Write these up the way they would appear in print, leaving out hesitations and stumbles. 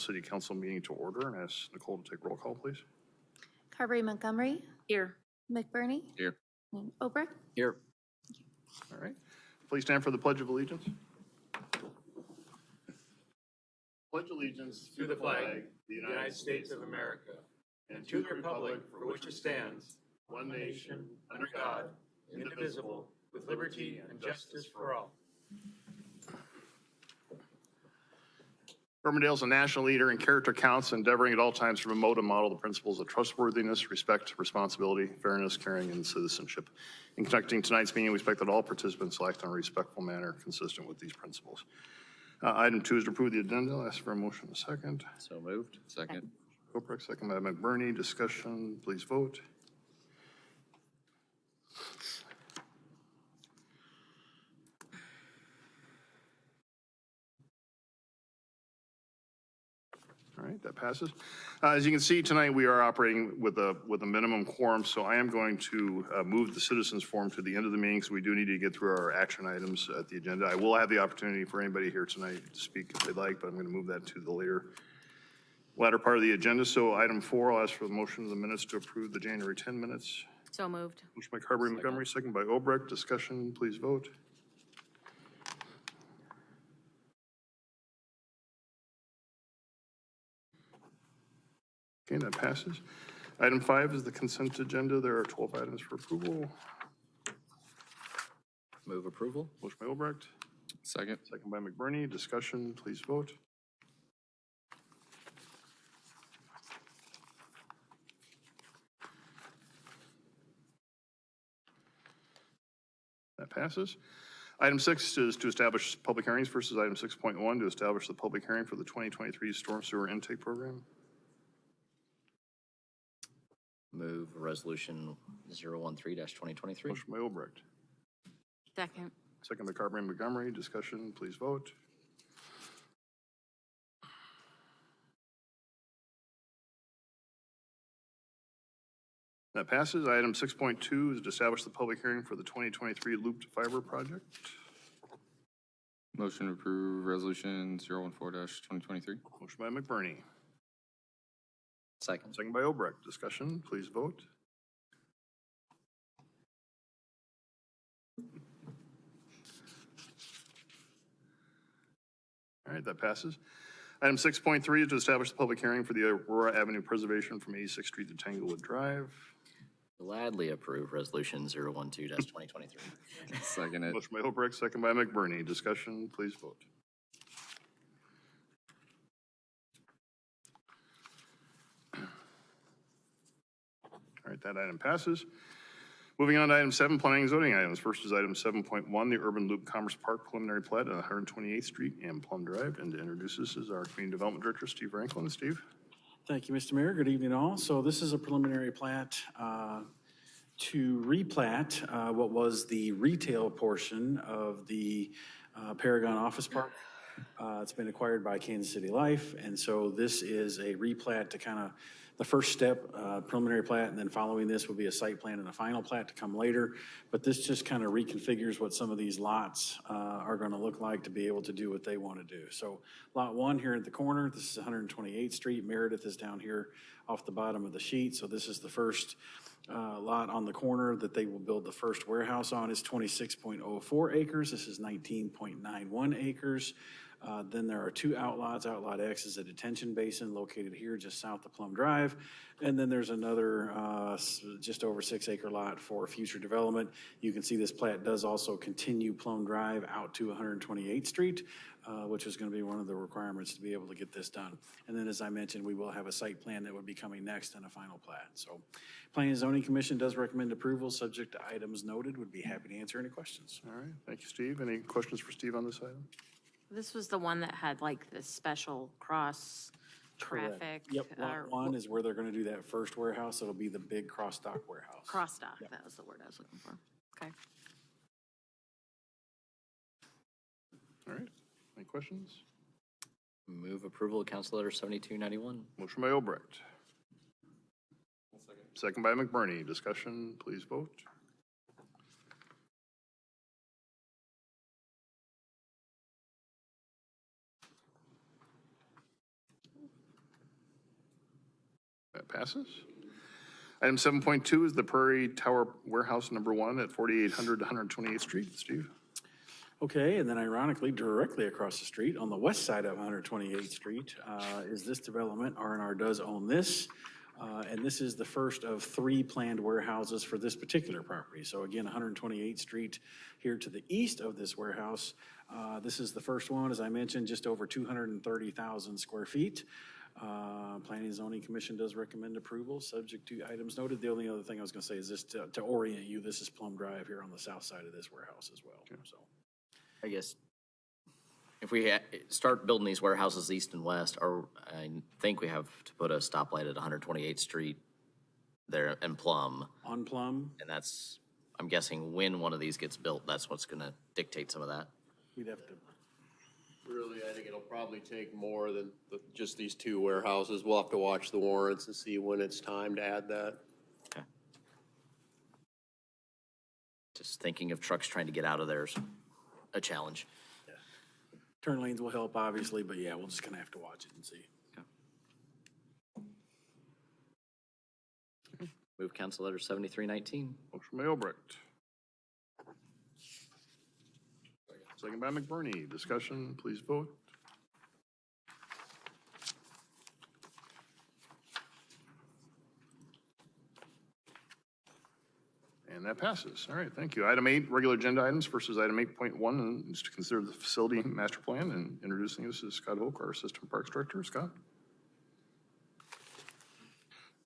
City Council meeting to order, and ask Nicole to take roll call, please. Carberry Montgomery. Here. McBurney. Here. And Obrecht. Here. All right. Please stand for the Pledge of Allegiance. Pledge allegiance To the flag of the United States of America, and to the republic for which it stands, one nation, under God, indivisible, with liberty and justice for all. Urbandale is a national leader in character counts, endeavoring at all times to promote and model the principles of trustworthiness, respect, responsibility, fairness, caring, and citizenship. In conducting tonight's meeting, we expect that all participants will act in a respectful manner consistent with these principles. Item 2 is to approve the agenda. I'll ask for a motion in a second. So moved. Second. Obrecht, second by McBurney. Discussion, please vote. All right, that passes. As you can see, tonight we are operating with a minimum quorum, so I am going to move the citizens forum to the end of the meeting, so we do need to get through our action items at the agenda. I will have the opportunity for anybody here tonight to speak if they'd like, but I'm going to move that to the latter part of the agenda. So item 4, I'll ask for the motion of the minutes to approve the January 10 minutes. So moved. Motion by Carberry Montgomery, second by Obrecht. Discussion, please vote. Okay, that passes. Item 5 is the consent agenda. There are 12 items for approval. Move approval. Motion by Obrecht, Second. second by McBurney. Discussion, please vote. That passes. Item 6 is to establish public hearings versus item 6.1 to establish the public hearing for the 2023 storm sewer intake program. Move resolution 013-2023. Motion by Obrecht, Second. second by Carberry Montgomery. Discussion, please vote. That passes. Item 6.2 is to establish the public hearing for the 2023 looped fiber project. Motion to approve resolution 014-2023. Motion by McBurney, Second. second by Obrecht. Discussion, please vote. All right, that passes. Item 6.3 is to establish the public hearing for the Aurora Avenue preservation from 86th Street to Tanglewood Drive. Gladly approve resolution 012-2023. Second it. Motion by Obrecht, second by McBurney. Discussion, please vote. All right, that item passes. Moving on to item 7, planning and zoning items. First is item 7.1, the Urban Loop Commerce Park preliminary plat at 128th Street and Plum Drive. And to introduce this is our Community Development Director, Steve Franklin. Steve. Thank you, Mr. Mayor. Good evening, all. So this is a preliminary plat to replat what was the retail portion of the Paragon Office Park. It's been acquired by Kansas City Life, and so this is a replat to kind of the first step, preliminary plat, and then following this will be a site plan and a final plat to come later. But this just kind of reconfigures what some of these lots are going to look like to be able to do what they want to do. So lot 1 here at the corner, this is 128th Street. Meredith is down here off the bottom of the sheet. So this is the first lot on the corner that they will build the first warehouse on. Is 26.04 acres. This is 19.91 acres. Then there are 2 outlots. Outlot X is a detention basin located here just south of Plum Drive. And then there's another just over 6-acre lot for future development. You can see this plat does also continue Plum Drive out to 128th Street, which is going to be one of the requirements to be able to get this done. And then, as I mentioned, we will have a site plan that would be coming next and a final plat. So Planning and Zoning Commission does recommend approval subject to items noted. Would be happy to answer any questions. All right, thank you, Steve. Any questions for Steve on this item? This was the one that had like the special cross traffic. Yep, lot 1 is where they're going to do that first warehouse. It'll be the big cross-dock warehouse. Cross dock, Yep. that was the word I was looking for. Okay. All right, any questions? Move approval of Council Letter 7291. Motion by Obrecht. Second by McBurney. Discussion, please vote. passes. Item 7.2 is the Prairie Tower Warehouse number 1 at 4800 128th Street. Steve? Okay, and then ironically, directly across the street, on the west side of 128th Street, is this development. R&R does own this, and this is the first of 3 planned warehouses for this particular property. So again, 128th Street here to the east of this warehouse. This is the first one, as I mentioned, just over 230,000 square feet. Planning and Zoning Commission does recommend approval, subject to items noted. The only other thing I was gonna say is this, to orient you, this is Plum Drive here on the south side of this warehouse as well, so. I guess if we start building these warehouses east and west, or I think we have to put a stoplight at 128th Street there in Plum. On Plum, And that's, I'm guessing when one of these gets built, that's what's gonna dictate some of that. we'd have to, Really, I think it'll probably take more than just these 2 warehouses. We'll have to watch the warrants and see when it's time to add that. Okay. Just thinking of trucks trying to get out of there is a challenge. turn lanes will help, obviously, but yeah, we'll just kind of have to watch it and see. Move council letter 7319. Motion by Albrecht. Second by McBurney. Discussion, please vote. And that passes. All right, thank you. Item 8, regular agenda items versus item 8.1 is to consider the facility master plan, and introducing this is Scott Oak, our Assistant Parks Director. Scott?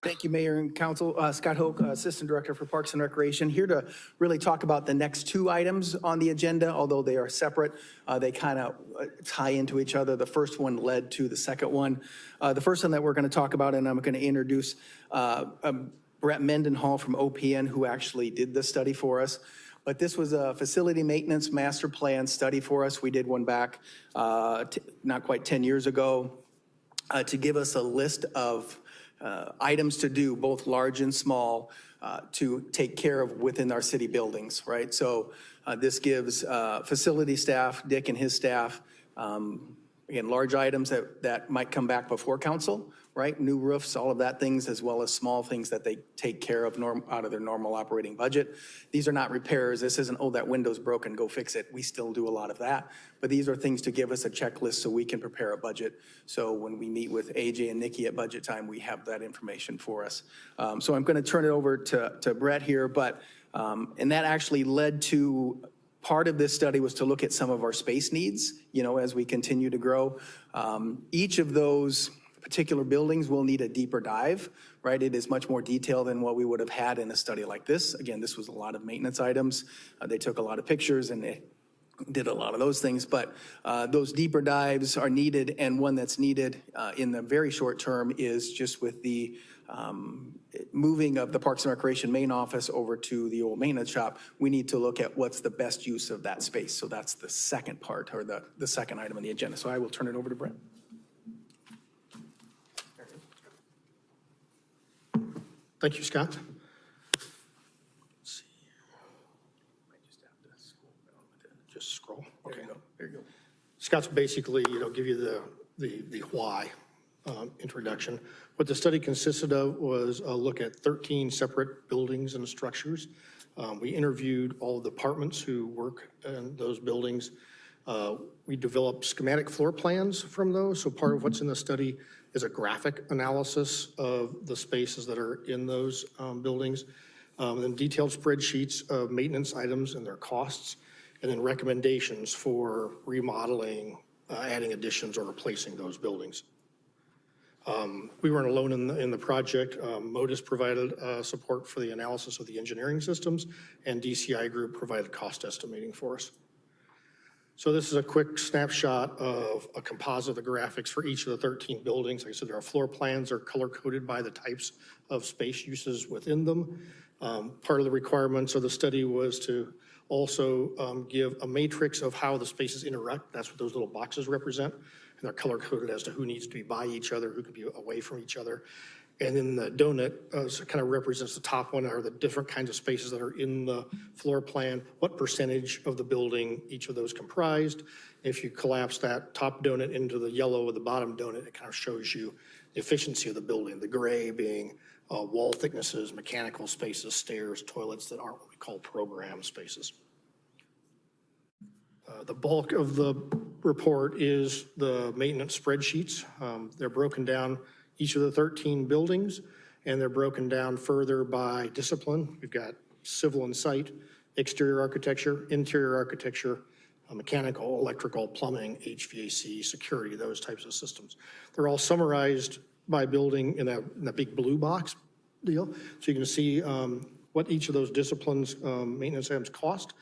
Thank you, Mayor and Council. Scott Hoke, Assistant Director for Parks and Recreation, here to really talk about the next 2 items on the agenda. Although they are separate, they kind of tie into each other. The first one led to the second one. The first one that we're going to talk about, and I'm going to introduce Brett Mendenhall from OPN, who actually did the study for us. But this was a facility maintenance master plan study for us. We did one back not quite 10 years ago to give us a list of items to do, both large and small, to take care of within our city buildings, right? So this gives facility staff, Dick and his staff, again, large items that might come back before council, right? New roofs, all of that things, as well as small things that they take care of out of their normal operating budget. These are not repairs. This isn't, oh, that window's broken, go fix it. We still do a lot of that. But these are things to give us a checklist so we can prepare a budget. So when we meet with AJ and Nikki at budget time, we have that information for us. So I'm going to turn it over to Brett here, but, and that actually led to part of this study was to look at some of our space needs, as we continue to grow. Each of those particular buildings will need a deeper dive, right? It is much more detailed than what we would have had in a study like this. Again, this was a lot of maintenance items. They took a lot of pictures and they did a lot of those things, but those deeper dives are needed, and one that's needed in the very short term is just with the moving of the Parks and Recreation main office over to the old maintenance shop. We need to look at what's the best use of that space. So that's the second part, or the second item on the agenda. So I will turn it over to Brent. Thank you, Scott. Let's see. I just have to scroll down with it. Just scroll. Okay. There you go. Scott's basically, give you the why introduction. What the study consisted of was a look at 13 separate buildings and structures. We interviewed all the departments who work in those buildings. We developed schematic floor plans from those. So part of what's in the study is a graphic analysis of the spaces that are in those buildings, and detailed spreadsheets of maintenance items and their costs, and then recommendations for remodeling, adding additions, or replacing those buildings. We weren't alone in the project. Modus provided support for the analysis of the engineering systems, and DCI Group provided cost estimating for us. So this is a quick snapshot of a composite of the graphics for each of the 13 buildings. Like I said, our floor plans are color-coded by the types of space uses within them. Part of the requirements of the study was to also give a matrix of how the spaces interact. That's what those little boxes represent. And they're color-coded as to who needs to be by each other, who can be away from each other. And then the donut kind of represents the top one, or the different kinds of spaces that are in the floor plan, what percentage of the building each of those comprised. If you collapse that top donut into the yellow of the bottom donut, it kind of shows you the efficiency of the building, the gray being wall thicknesses, mechanical spaces, stairs, toilets that aren't what we call program spaces. The bulk of the report is the maintenance spreadsheets. They're broken down, each of the 13 buildings, and they're broken down further by discipline. We've got civil and site, exterior architecture, interior architecture, mechanical, electrical, plumbing, HVAC, security, those types of systems. They're all summarized by building in that big blue box deal. So you can see what each of those disciplines maintenance items cost.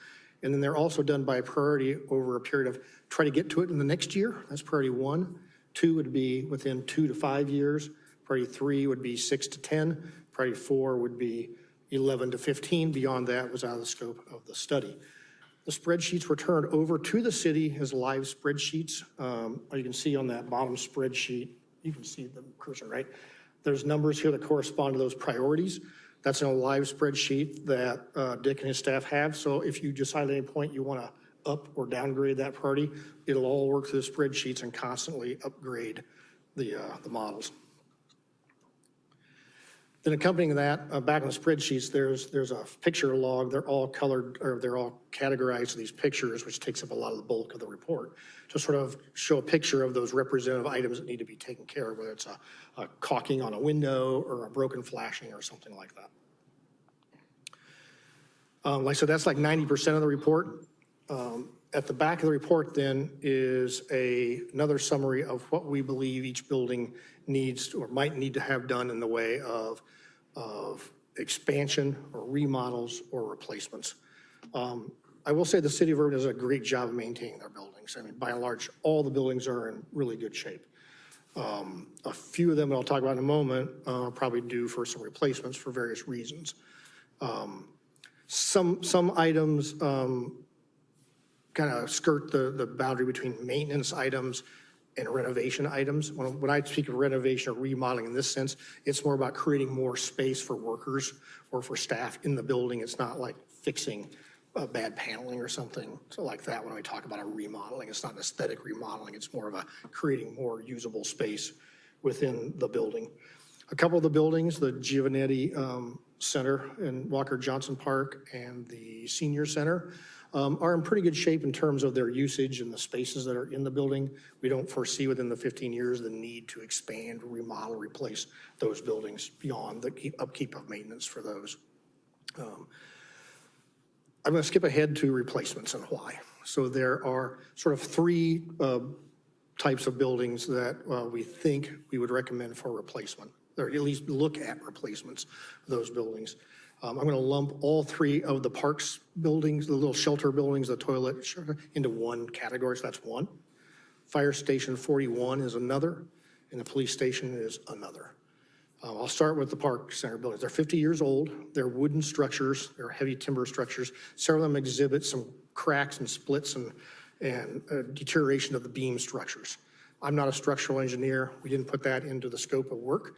And then they're also done by priority over a period of try to get to it in the next year. That's priority 1. 2 would be within 2 to 5 years. Priority 3 would be 6 to 10. Priority 4 would be 11 to 15. Beyond that was out of the scope of the study. The spreadsheets were turned over to the city as live spreadsheets. You can see on that bottom spreadsheet, you can see the cursor, right? There's numbers here that correspond to those priorities. That's in a live spreadsheet that Dick and his staff have. So if you decide at any point you want to up or downgrade that priority, it'll all work through the spreadsheets and constantly upgrade the models. Then accompanying that, back on the spreadsheets, there's a picture log. They're all colored, or they're all categorized to these pictures, which takes up a lot of the bulk of the report, to sort of show a picture of those representative items that need to be taken care of, whether it's a caulking on a window or a broken flashing or something like that. Like I said, that's like 90% of the report. At the back of the report then is another summary of what we believe each building needs or might need to have done in the way of expansion or remodels or replacements. I will say the city of Urbandale does a great job of maintaining their buildings. I mean, by and large, all the buildings are in really good shape. A few of them that I'll talk about in a moment are probably due for some replacements for various reasons. Some items kind of skirt the boundary between maintenance items and renovation items. When I speak of renovation or remodeling in this sense, it's more about creating more space for workers or for staff in the building. It's not like fixing bad paneling or something like that. When we talk about a remodeling, it's not an aesthetic remodeling. It's more of a creating more usable space within the building. A couple of the buildings, the Giovannetti Center in Walker Johnson Park and the Senior Center, are in pretty good shape in terms of their usage and the spaces that are in the building. We don't foresee within the 15 years the need to expand, remodel, replace those buildings beyond the upkeep of maintenance for those. I'm going to skip ahead to replacements and why. So there are sort of 3 types of buildings that we think we would recommend for replacement, or at least look at replacements of those buildings. I'm going to lump all 3 of the parks buildings, the little shelter buildings, the toilet, into one category. So that's one. Fire Station 41 is another, and the police station is another. I'll start with the park center buildings. They're 50 years old. They're wooden structures. They're heavy timber structures. Several of them exhibit some cracks and splits and deterioration of the beam structures. I'm not a structural engineer. We didn't put that into the scope of work.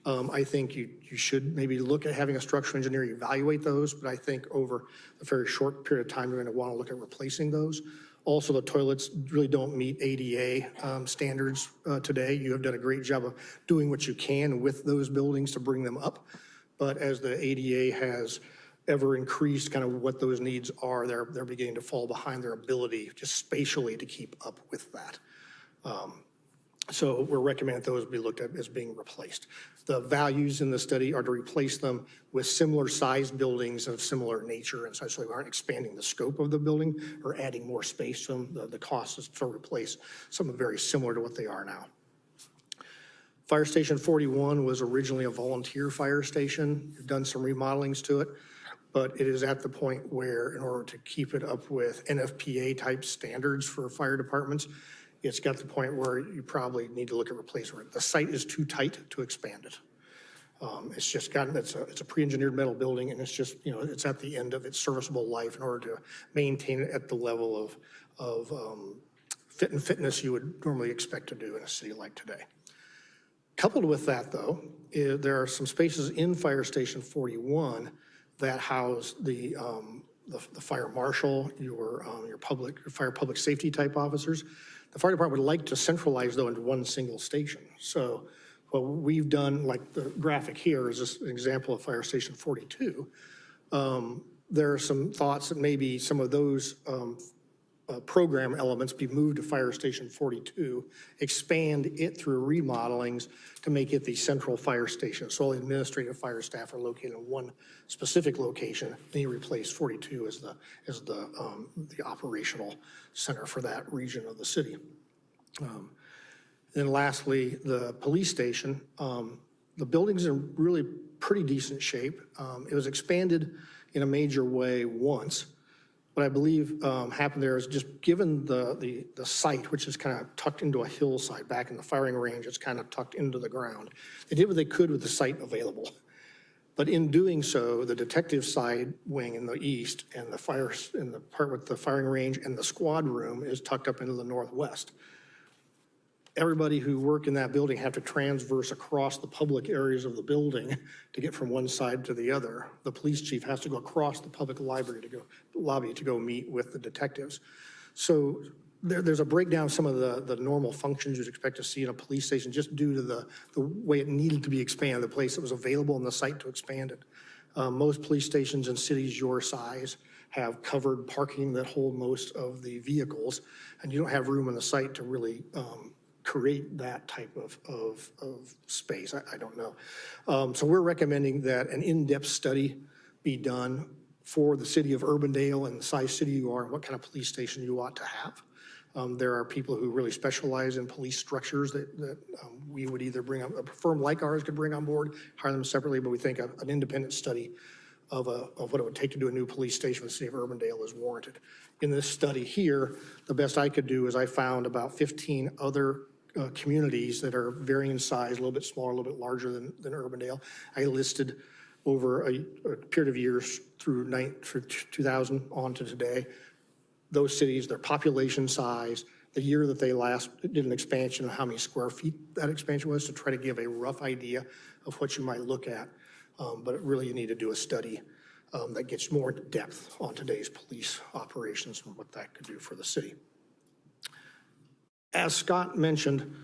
I think you should maybe look at having a structural engineer evaluate those, but I think over a very short period of time, you're going to want to look at replacing those. Also, the toilets really don't meet ADA standards today. You have done a great job of doing what you can with those buildings to bring them up. But as the ADA has ever increased kind of what those needs are, they're beginning to fall behind their ability just spatially to keep up with that. So we're recommending those be looked at as being replaced. The values in the study are to replace them with similar sized buildings of similar nature, and so we aren't expanding the scope of the building or adding more space to them. The cost is to replace something very similar to what they are now. Fire Station 41 was originally a volunteer fire station. We've done some remodelings to it, but it is at the point where in order to keep it up with NFPA type standards for fire departments, it's got to the point where you probably need to look at replacement. The site is too tight to expand it. It's just gotten, it's a pre-engineered metal building, and it's just, it's at the end of its serviceable life in order to maintain it at the level of fitness you would normally expect to do in a city like today. Coupled with that, though, there are some spaces in Fire Station 41 that house the fire marshal, your fire public safety type officers. The fire department would like to centralize though into one single station. So what we've done, like the graphic here is just an example of Fire Station 42. There are some thoughts that maybe some of those program elements be moved to Fire Station 42, expand it through remodelings to make it the central fire station. So all the administrative fire staff are located in one specific location, and you replace 42 as the operational center for that region of the city. Then lastly, the police station. The building's in really pretty decent shape. It was expanded in a major way once. What I believe happened there is just given the site, which is kind of tucked into a hillside back in the firing range, it's kind of tucked into the ground. They did what they could with the site available. But in doing so, the detective side wing in the east and the part with the firing range and the squad room is tucked up into the northwest. Everybody who worked in that building had to transverse across the public areas of the building to get from one side to the other. The police chief has to go across the public lobby to go meet with the detectives. So there's a breakdown of some of the normal functions you'd expect to see in a police station just due to the way it needed to be expanded, the place that was available on the site to expand it. Most police stations in cities your size have covered parking that hold most of the vehicles, and you don't have room on the site to really create that type of space. I don't know. So we're recommending that an in-depth study be done for the city of Urbandale and the size city you are and what kind of police station you ought to have. There are people who really specialize in police structures that we would either bring up, a firm like ours could bring on board, hire them separately, but we think an independent study of what it would take to do a new police station for the city of Urbandale is warranted. In this study here, the best I could do is I found about 15 other communities that are varying in size, a little bit smaller, a little bit larger than Urbandale. I listed over a period of years through 2000 on to today, those cities, their population size, the year that they last did an expansion, and how many square feet that expansion was to try to give a rough idea of what you might look at. But really you need to do a study that gets more into depth on today's police operations and what that could do for the city. As Scott mentioned,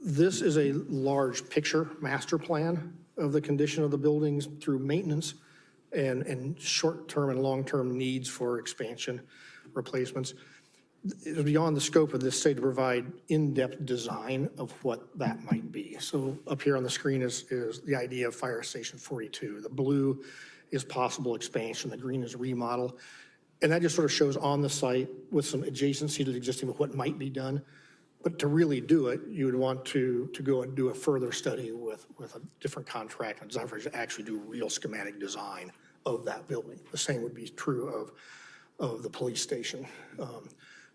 this is a large picture master plan of the condition of the buildings through maintenance and short-term and long-term needs for expansion replacements. It's beyond the scope of this, say, to provide in-depth design of what that might be. So up here on the screen is the idea of Fire Station 42. The blue is possible expansion, the green is remodel. And that just sort of shows on the site with some adjacency to the existing of what might be done. But to really do it, you would want to go and do a further study with a different contract and design to actually do real schematic design of that building. The same would be true of the police station.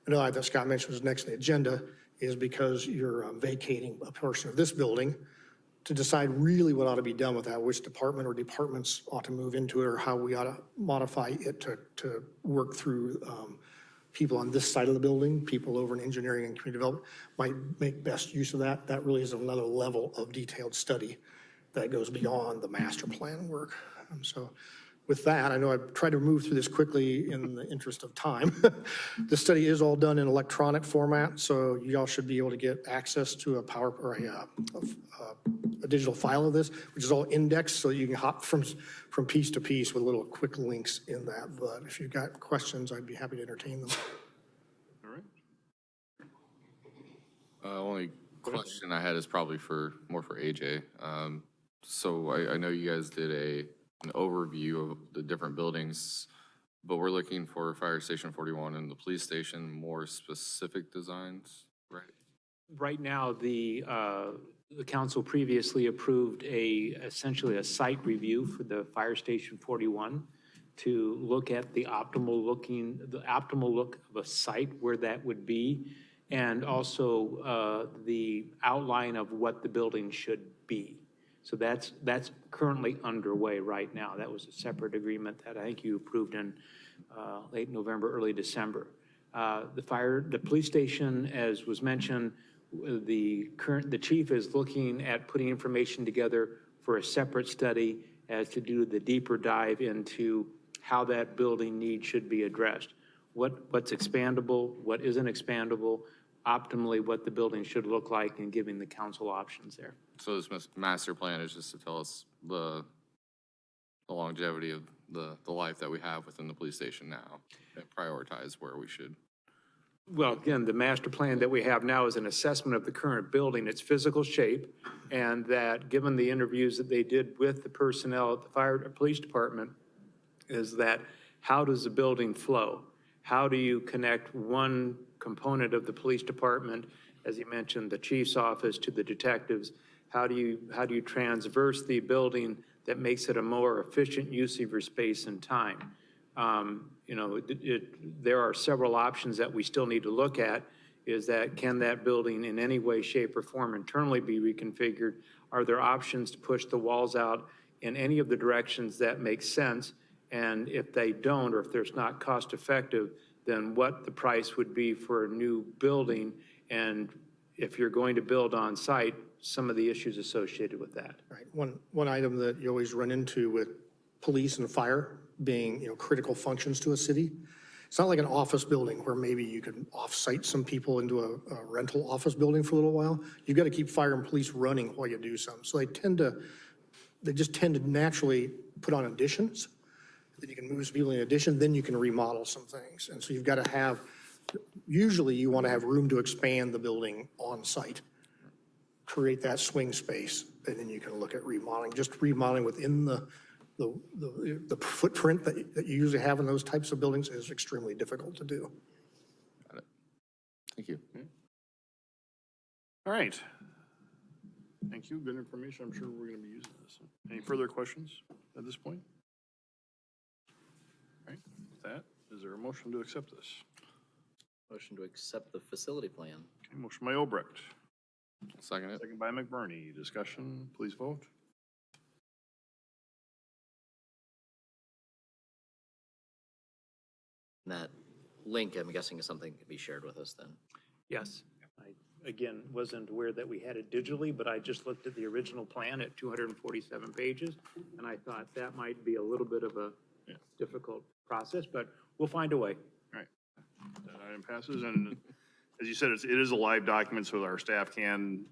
Another item that Scott mentioned was next on the agenda is because you're vacating a portion of this building to decide really what ought to be done with that, which department or departments ought to move into it, or how we ought to modify it to work through people on this side of the building, people over in engineering and community development might make best use of that. That really is another level of detailed study that goes beyond the master plan work. So with that, I know I've tried to move through this quickly in the interest of time. The study is all done in electronic format, so y'all should be able to get access to a a digital file of this, which is all indexed, so you can hop from piece to piece with little quick links in that. But if you've got questions, I'd be happy to entertain them. All right. Only question I had is probably more for AJ. So I know you guys did an overview of the different buildings, but we're looking for Fire Station 41 and the police station, more specific designs, right? Right now, the council previously approved essentially a site review for the Fire Station 41 to look at the optimal look of a site, where that would be, and also the outline of what the building should be. So that's currently underway right now. That was a separate agreement that I think you approved in late November, early December. The police station, as was mentioned, the chief is looking at putting information together for a separate study as to do the deeper dive into how that building need should be addressed. What's expandable, what isn't expandable, optimally what the building should look like, and giving the council options there. So this master plan is just to tell us the longevity of the life that we have within the police station now, and prioritize where we should. Well, again, the master plan that we have now is an assessment of the current building, its physical shape, and that, given the interviews that they did with the personnel at the police department, is that how does the building flow? How do you connect one component of the police department, as you mentioned, the chief's office, to the detectives? How do you transverse the building that makes it a more efficient use of your space and time? You know, there are several options that we still need to look at. Is that, can that building in any way, shape, or form internally be reconfigured? Are there options to push the walls out in any of the directions that make sense? And if they don't, or if there's not cost effective, then what the price would be for a new building? And if you're going to build on site, some of the issues associated with that. Right. One item that you always run into with police and fire being, critical functions to a city. It's not like an office building where maybe you could off-site some people into a rental office building for a little while. You've got to keep fire and police running while you do something. So they just tend to naturally put on additions. Then you can move some people in addition, then you can remodel some things. And so you've got to have, usually you want to have room to expand the building on site, create that swing space, and then you can look at remodeling. Just remodeling within the footprint that you usually have in those types of buildings is extremely difficult to do. Got it. Thank you. All right. Thank you. Good information. I'm sure we're going to be using this. Any further questions at this point? All right. With that, is there a motion to accept this? Motion to accept the facility plan. Okay, motion by Obrecht. Second it. Second by McBurney. Discussion, please vote. That link, I'm guessing, is something that can be shared with us then. Yes. I, again, wasn't aware that we had it digitally, but I just looked at the original plan at 247 pages, and I thought that might be a little bit of a difficult process, but we'll find a way. All right. That item passes, and as you said, it is a live document, so our staff can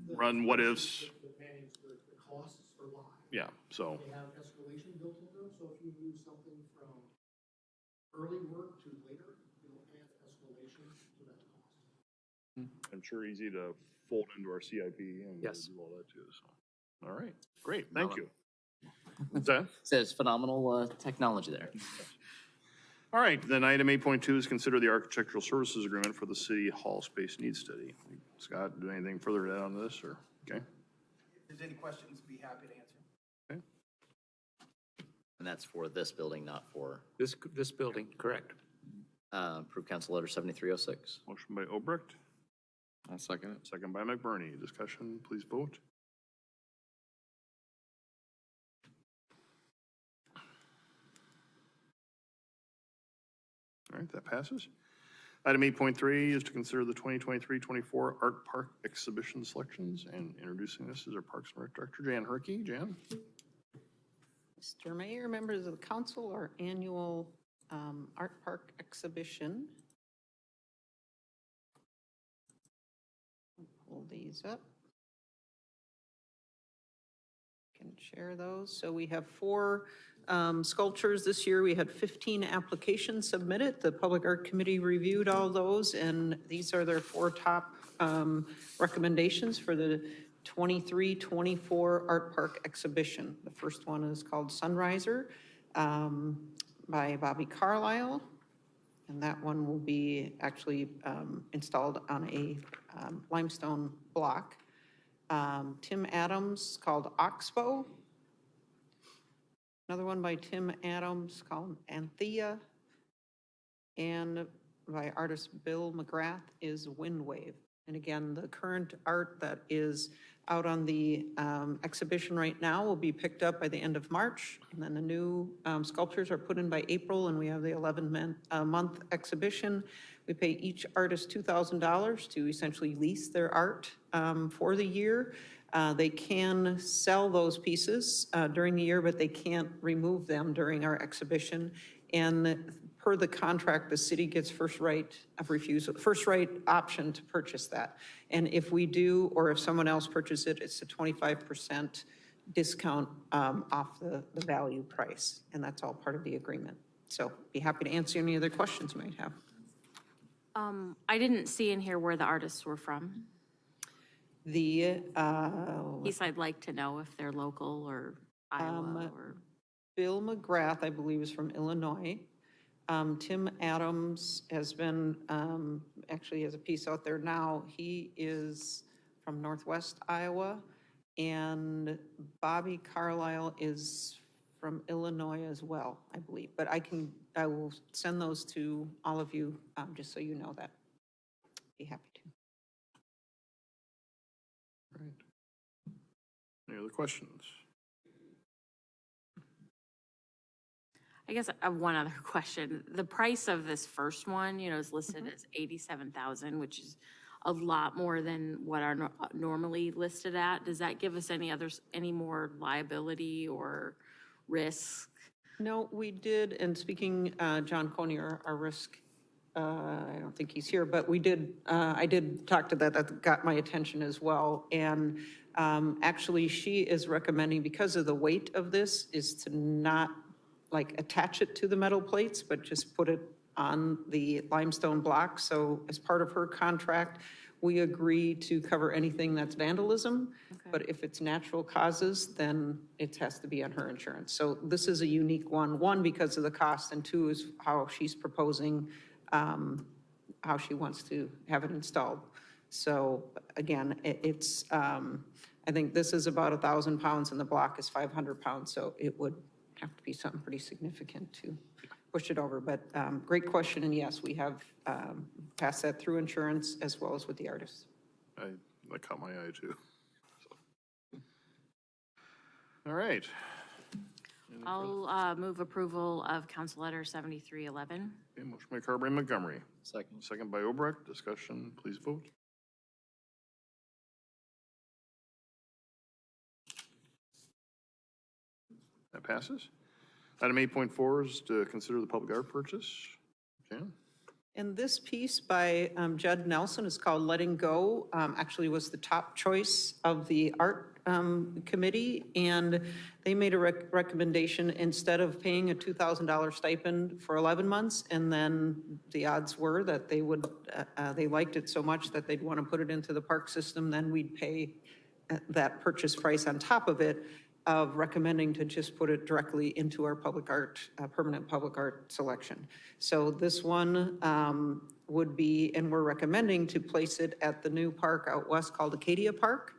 run what ifs. The costs are live. Yeah, so, They have escalation built into them, so if you move something from early work to later, it'll add escalation to that cost. I'm sure easy to fold into our CIP and Yes. do all that too, so. All right, great, thank you. What's that? Says phenomenal technology there. All right, then item 8.2 is consider the architectural services agreement for the city hall space needs study. Scott, do anything further to add on this, or, okay? If there's any questions, be happy to answer. Okay. And that's for this building, not for This building, correct. approved council letter 7306. Motion by Obrecht, I'll second it. second by McBurney. Discussion, please vote. All right, that passes. Item 8.3 is to consider the 2023-24 Art Park exhibition selections, and introducing this is our Parks and Rec Director, Jan Herkey. Jan? Mr. Mayor, members of the council, our annual Art Park exhibition. Pull these up. Can share those. So we have 4 sculptures this year. We had 15 applications submitted. The Public Art Committee reviewed all those, and these are their 4 top recommendations for the 23-24 Art Park exhibition. The first one is called Sunriser by Bobby Carlisle, and that one will be actually installed on a limestone block. Tim Adams called Oxbow. Another one by Tim Adams called Anthea. And by artist Bill McGrath is Windwave. And again, the current art that is out on the exhibition right now will be picked up by the end of March, and then the new sculptures are put in by April, and we have the 11-month exhibition. We pay each artist $2,000 to essentially lease their art for the year. They can sell those pieces during the year, but they can't remove them during our exhibition. And per the contract, the city gets first right of refusal, first right option to purchase that. And if we do, or if someone else purchases it, it's a 25% discount off the value price. And that's all part of the agreement. So be happy to answer any other questions you might have. I didn't see in here where the artists were from. The, Piece I'd like to know if they're local or Iowa or. Bill McGrath, I believe, is from Illinois. Tim Adams has been, actually has a piece out there now. He is from Northwest Iowa. And Bobby Carlisle is from Illinois as well, I believe. But I will send those to all of you, just so you know that. Be happy to. Right. Any other questions? I guess I have one other question. The price of this first one, is listed as $87,000, which is a lot more than what are normally listed at. Does that give us any more liability or risk? No, we did, and speaking, John Coney, our risk, I don't think he's here, but I did talk to that got my attention as well. And actually, she is recommending, because of the weight of this, is to not attach it to the metal plates, but just put it on the limestone block. So as part of her contract, we agree to cover anything that's vandalism. Okay. But if it's natural causes, then it has to be on her insurance. So this is a unique one, because of the cost, and two is how she's proposing, how she wants to have it installed. So again, it's, I think this is about 1,000 pounds and the block is 500 pounds. So it would have to be something pretty significant to push it over. But great question, and yes, we have passed that through insurance as well as with the artists. That caught my eye too. So. All right. I'll move approval of Council Letter 7311. Okay, motion by Carberry Montgomery. Second. Second by Obrecht. Discussion, please vote. That passes. Item 8.4 is to consider the public art purchase. Jan? And this piece by Judd Nelson is called Letting Go, actually was the top choice of the art committee. And they made a recommendation, instead of paying a $2,000 stipend for 11 months, and then the odds were that they would, they liked it so much that they'd want to put it into the park system, then we'd pay that purchase price on top of it, of recommending to just put it directly into our public art, permanent public art selection. So this one would be, and we're recommending to place it at the new park out west called Acadia Park,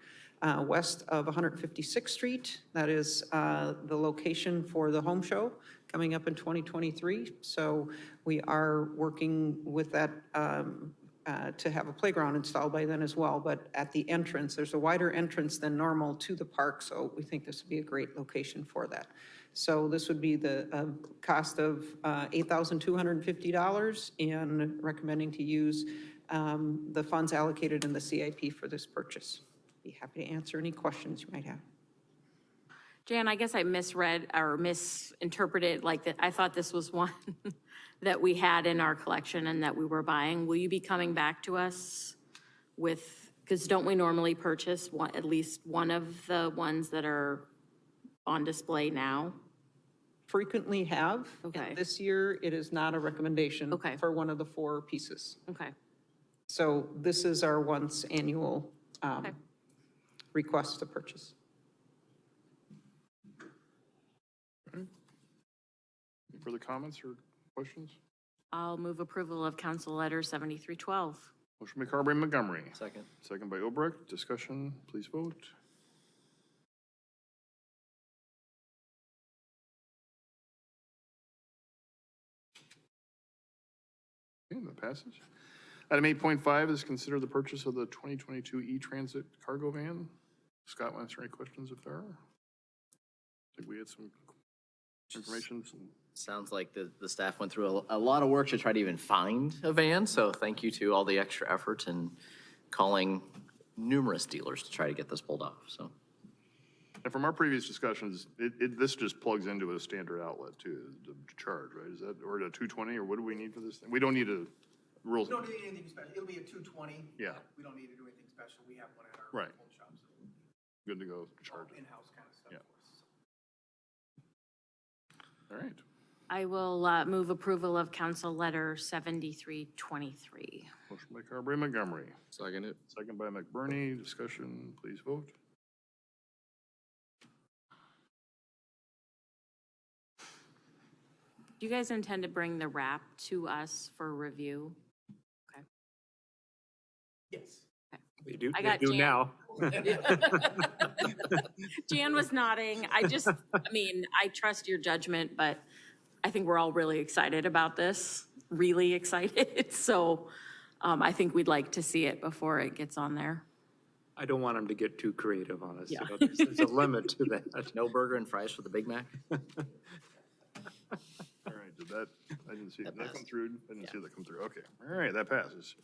west of 156th Street. That is the location for the home show coming up in 2023. So we are working with that to have a playground installed by then as well. But at the entrance, there's a wider entrance than normal to the park, so we think this would be a great location for that. So this would be the cost of $8,250, and recommending to use the funds allocated in the CIP for this purchase. Be happy to answer any questions you might have. Jan, I guess I misread or misinterpreted, that I thought this was one that we had in our collection and that we were buying. Will you be coming back to us with, because don't we normally purchase at least one of the ones that are on display now? Frequently have. Okay. And this year, it is not a recommendation Okay. for one of the 4 pieces. Okay. So this is our once annual Okay. request to purchase. Any further comments or questions? I'll move approval of Council Letter 7312. Motion by Carberry Montgomery. Second. Second by Obrecht. Discussion, please vote. Okay, that passes. Item 8.5 is consider the purchase of the 2022 E-Transit cargo van. Scott, want to answer any questions if there are? I think we had some information. Sounds like the staff went through a lot of work to try to even find a van, so thank you to all the extra effort and calling numerous dealers to try to get this pulled off, so. And from our previous discussions, this just plugs into a standard outlet too, the charge, right? Is that, or a 220, or what do we need for this thing? We don't need a rules. We don't need anything special. It'll be a 220. Yeah. We don't need to do anything special. We have one at our Right. home shop. So Good to go, charge it. in-house kind of stuff Yeah. for us. All right. I will move approval of Council Letter 7323. Motion by Carberry Montgomery, Second it. second by McBurney. Discussion, please vote. Do you guys intend to bring the wrap to us for review? Yes. They do, I they got do Jan. now. Jan was nodding. I trust your judgment, but I think we're all really excited about this, really excited. So I think we'd like to see it before it gets on there. I don't want them to get too creative on us. Yeah. You know, there's a limit to that. No burger and fries for the Big Mac? All right, did that, I didn't see, did that come passed. through? I didn't see that come through. Okay, all right, that passes.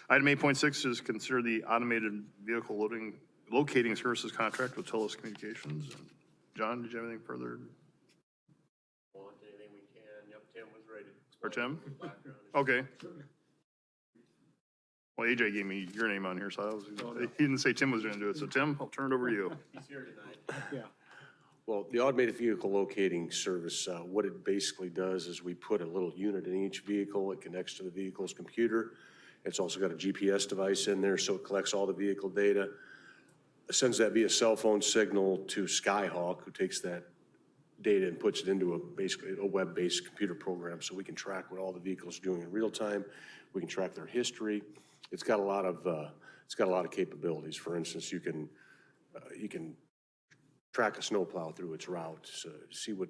Item 8.6 is consider the automated vehicle locating services contract with TELUS Communications. John, did you have anything further? Want anything we can. Yep, Tim was ready. Or Tim? Background. Okay. Well, AJ gave me your name on here, so I was, he didn't say Tim was gonna do it, so Tim, I'll turn it over to you. He's here tonight. Yeah. Well, the automated vehicle locating service, what it basically does is we put a little unit in each vehicle. It connects to the vehicle's computer. It's also got a GPS device in there, so it collects all the vehicle data. It sends that via cell phone signal to Skyhawk, who takes that data and puts it into basically a web-based computer program, so we can track what all the vehicles are doing in real time. We can track their history. It's got a lot of capabilities. For instance, you can track a snowplow through its route, so see what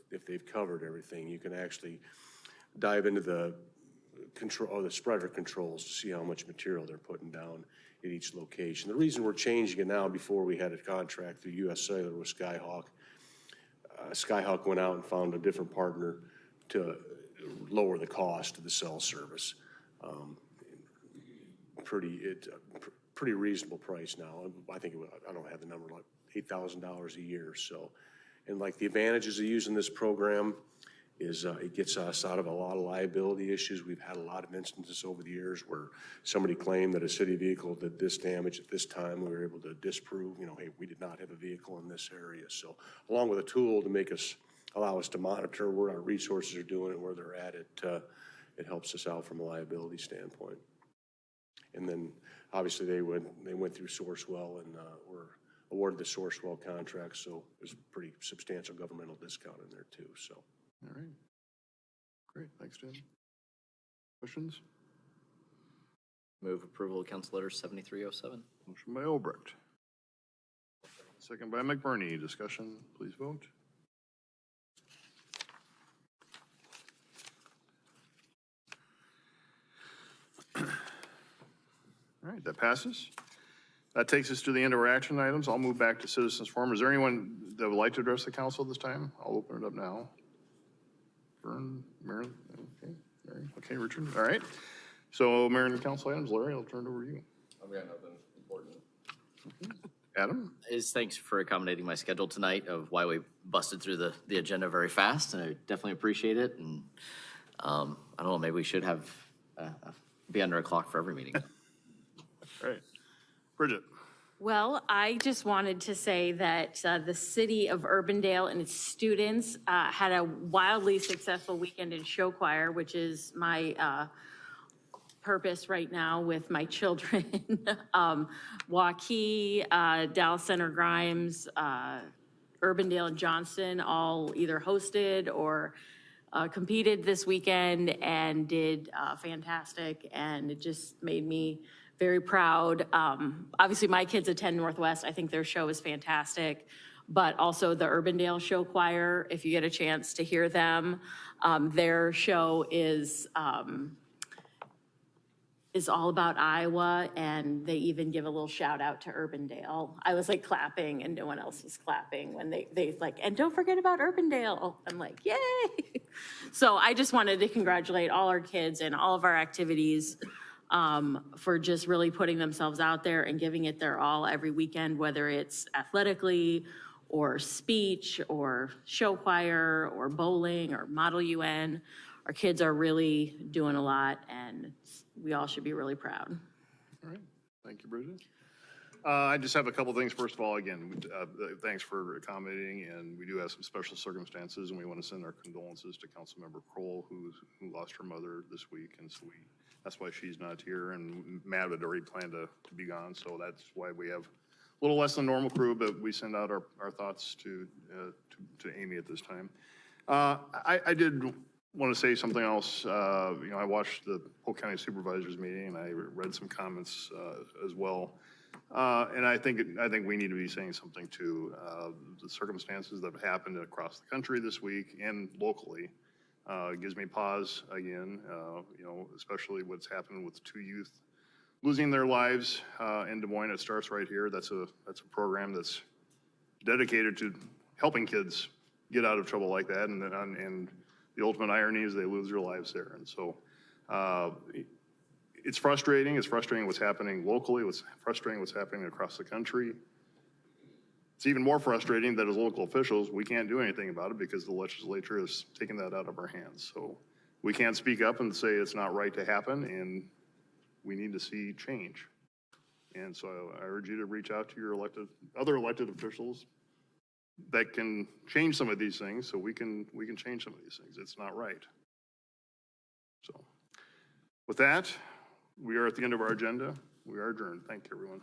if they've covered everything. You can actually dive into the control or the spreader controls to see how much material they're putting down at each location. The reason we're changing it now, before we had a contract through US Cellular with Skyhawk, Skyhawk went out and found a different partner to lower the cost of the cell service. Pretty reasonable price now. I think I don't have the number, like $8,000 a year. So, and like the advantages of using this program is it gets us out of a lot of liability issues. We've had a lot of instances over the years where somebody claimed that a city vehicle did this damage at this time. We were able to disprove, hey, we did not have a vehicle in this area. So along with a tool to allow us to monitor where our resources are doing and where they're at, it helps us out from a liability standpoint. And then obviously they went through Sourcewell and were awarded the Sourcewell contract. So there's a pretty substantial governmental discount in there too, so. All right. Great, thanks, Tim. Questions? Move approval of Council Letter 7307. Motion by Obrecht. Second by McBurney. Discussion, please vote. All right, that passes. That takes us to the end of our action items. I'll move back to citizens forum. Is there anyone that would like to address the council this time? I'll open it up now. Vern, Marin, okay, Larry, okay, Richard, all right. So Marin, council items, Larry, I'll turn it over to you. I've got nothing important. Adam? Thanks for accommodating my schedule tonight of why we busted through the agenda very fast, and I definitely appreciate it. And I don't know, maybe we should have be under a clock for every meeting. All right. Bridget? Well, I just wanted to say that the city of Urbandale and its students had a wildly successful weekend in show choir, which is my purpose right now with my children. Waukee, Dallas Center Grimes, Urbandale and Johnston all either hosted or competed this weekend and did fantastic, and it just made me very proud. Obviously, my kids attend Northwest. I think their show is fantastic, but also the Urbandale Show Choir, if you get a chance to hear them, their show is is all about Iowa, and they even give a little shout out to Urbandale. I was like clapping and no one else was clapping when they like, and don't forget about Urbandale. I'm like, yay. So I just wanted to congratulate all our kids and all of our activities for just really putting themselves out there and giving it their all every weekend, whether it's athletically or speech or show choir or bowling or Model UN. Our kids are really doing a lot, and we all should be really proud. All right, thank you, Bridget. I just have a couple things. First of all, again, thanks for accommodating, and we do have some special circumstances, and we want to send our condolences to Councilmember Kroll, who lost her mother this week, and so that's why she's not here, and Matt had already planned to be gone, so that's why we have a little less than normal crew, but we send out our thoughts to Amy at this time. I did want to say something else. I watched the Polk County Supervisors meeting, and I read some comments as well. And I think we need to be saying something to the circumstances that have happened across the country this week and locally. It gives me pause again, especially what's happened with 2 youth losing their lives in Des Moines. It starts right here. That's a program that's dedicated to helping kids get out of trouble like that, and the ultimate irony is they lose their lives there. And so it's frustrating. It's frustrating what's happening locally. It's frustrating what's happening across the country. It's even more frustrating that as local officials, we can't do anything about it because the legislature has taken that out of our hands. So we can't speak up and say it's not right to happen, and we need to see change. And so I urge you to reach out to your other elected officials that can change some of these things, so we can change some of these things. It's not right. So with that, we are at the end of our agenda. We are adjourned. Thank you, everyone.